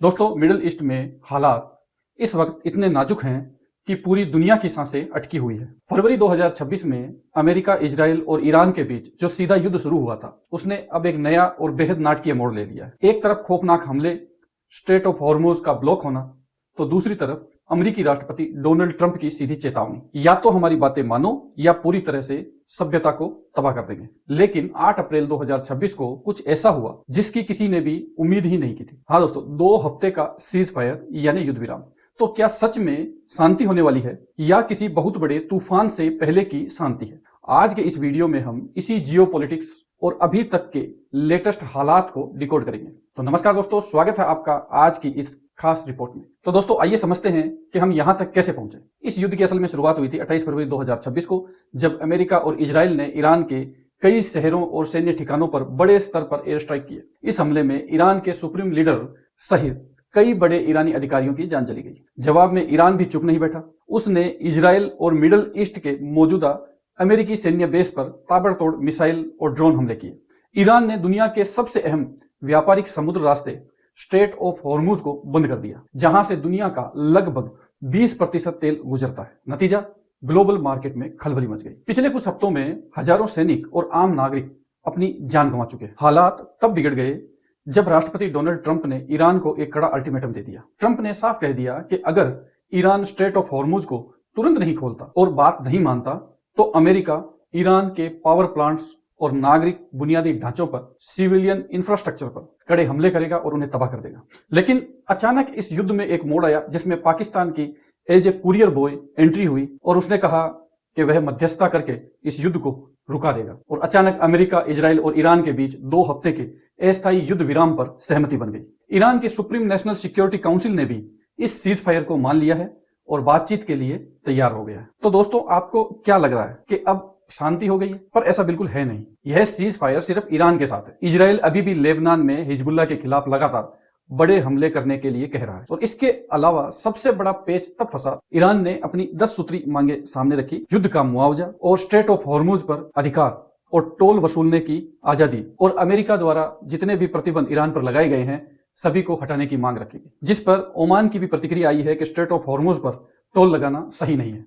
दोस्तों, middle east में हालात इस वक्त इतने नाजुक हैं कि पूरी दुनिया की सांसें अटकी हुई है। फरवरी 2026 में अमेरिका, इजराइल और ईरान के बीच जो सीधा युद्ध शुरू हुआ था, उसने अब एक नया और बेहद नाटकीय मोड़ ले लिया है। एक तरफ खौफनाक हमले, स्ट्रेट ऑफ हॉर्मुज का ब्लॉक होना, तो दूसरी तरफ अमेरिकी राष्ट्रपति डोनाल्ड ट्रंप की सीधी चेतावनी, या तो हमारी बातें मानो या पूरी तरह से सभ्यता को तबाह कर देंगे। लेकिन 8 अप्रैल 2026 को कुछ ऐसा हुआ जिसकी किसी ने भी उम्मीद ही नहीं की थी। हाँ दोस्तों, 2 हफ्ते का सीज फायर यानी युद्ध विराम। तो क्या सच में शांति होने वाली है या किसी बहुत बड़े तूफान से पहले की शांति है? आज के इस वीडियो में हम इसी जियोपॉलिटिक्स और अभी तक के लेटेस्ट हालात को डिकोड करेंगे। तो नमस्कार दोस्तों, स्वागत है आपका आज की इस खास रिपोर्ट में। तो दोस्तों, आइए समझते हैं कि हम यहां तक कैसे पहुंचे। इस युद्ध की असल में शुरुआत हुई थी 28 फरवरी 2026 को, जब अमेरिका और इजराइल ने ईरान के कई शहरों और सैन्य ठिकानों पर बड़े स्तर पर एयर स्ट्राइक किए। इस हमले में ईरान के सुप्रीम लीडर सहित कई बड़े ईरानी अधिकारियों की जान चली गई। जवाब में ईरान भी चुप नहीं बैठा। उसने इजराइल और मिडिल ईस्ट के मौजूदा अमेरिकी सैन्य बेस पर ताबड़तोड़ मिसाइल और ड्रोन हमले किए। ईरान ने दुनिया के सबसे अहम व्यापारिक समुद्र रास्ते स्ट्रेट ऑफ हॉर्मुज को बंद कर दिया, जहां से दुनिया का लगभग 20% तेल गुजरता है। नतीजा, ग्लोबल मार्केट में खलबली मच गई। पिछले कुछ हफ्तों में हजारों सैनिक और आम नागरिक अपनी जान गंवा चुके हैं। हालात तब बिगड़ गए जब राष्ट्रपति डोनाल्ड ट्रंप ने ईरान को एक कड़ा अल्टीमेटम दे दिया। ट्रंप ने साफ कह दिया कि अगर ईरान स्ट्रेट ऑफ हॉर्मुज को तुरंत नहीं खोलता और बात नहीं मानता, तो अमेरिका ईरान के पावर प्लांट्स और नागरिक बुनियादी ढांचों पर, सिविलियन इंफ्रास्ट्रक्चर पर कड़े हमले करेगा और उन्हें तबाह कर देगा। लेकिन अचानक इस युद्ध में एक मोड़ आया जिसमें पाकिस्तान की as a courier boy entry हुई और उसने कहा कि वह मध्यस्थता करके इस युद्ध को रुका देगा। और अचानक अमेरिका, इजराइल और ईरान के बीच 2 हफ्ते के अस्थायी युद्ध विराम पर सहमति बन गई। ईरान की सुप्रीम नेशनल सिक्योरिटी काउंसिल ने भी इस सीज फायर को मान लिया है और बातचीत के लिए तैयार हो गया है। तो दोस्तों, आपको क्या लग रहा है कि अब शांति हो गई है? पर ऐसा बिल्कुल है नहीं। यह सीज फायर सिर्फ ईरान के साथ है। इजराइल अभी भी लेबनान में हिजबुल्लाह के खिलाफ लगातार बड़े हमले करने के लिए कह रहा है। और इसके अलावा सबसे बड़ा पेच तब फंसा, ईरान ने अपनी 10 सूत्री मांगे सामने रखी। युद्ध का मुआवजा और स्ट्रेट ऑफ हॉर्मुज पर अधिकार और टोल वसूलने की आजादी, और अमेरिका द्वारा जितने भी प्रतिबंध ईरान पर लगाए गए हैं सभी को हटाने की मांग रखी गई, जिस पर ओमान की भी प्रतिक्रिया आई है कि स्ट्रेट ऑफ हॉर्मुज पर टोल लगाना सही नहीं है।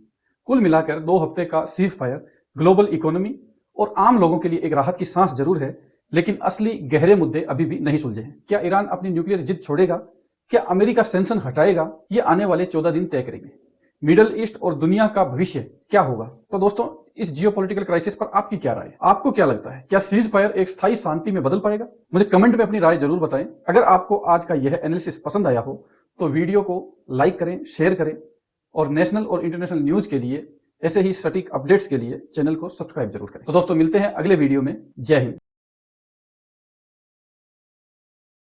कुल मिलाकर 2 हफ्ते का सीज फायर ग्लोबल इकोनॉमी और आम लोगों के लिए एक राहत की सांस जरूर है, लेकिन असली गहरे मुद्दे अभी भी नहीं सुलझे हैं। क्या ईरान अपनी न्यूक्लियर जिद छोड़ेगा? क्या अमेरिका सैंक्शन हटाएगा? ये आने वाले 14 दिन तय करेंगे। मिडिल ईस्ट और दुनिया का भविष्य क्या होगा? तो दोस्तों, इस जियोपॉलिटिकल क्राइसिस पर आपकी क्या राय है? आपको क्या लगता है? क्या सीज फायर एक स्थायी शांति में बदल पाएगा? मुझे कमेंट में अपनी राय जरूर बताएं। अगर आपको आज का यह एनालिसिस पसंद आया हो तो वीडियो को लाइक करें, शेयर करें, और नेशनल और इंटरनेशनल न्यूज के लिए, ऐसे ही सटीक अपडेट्स के लिए चैनल को सब्सक्राइब जरूर करें। तो दोस्तों, मिलते हैं अगले वीडियो में। जय हिंद।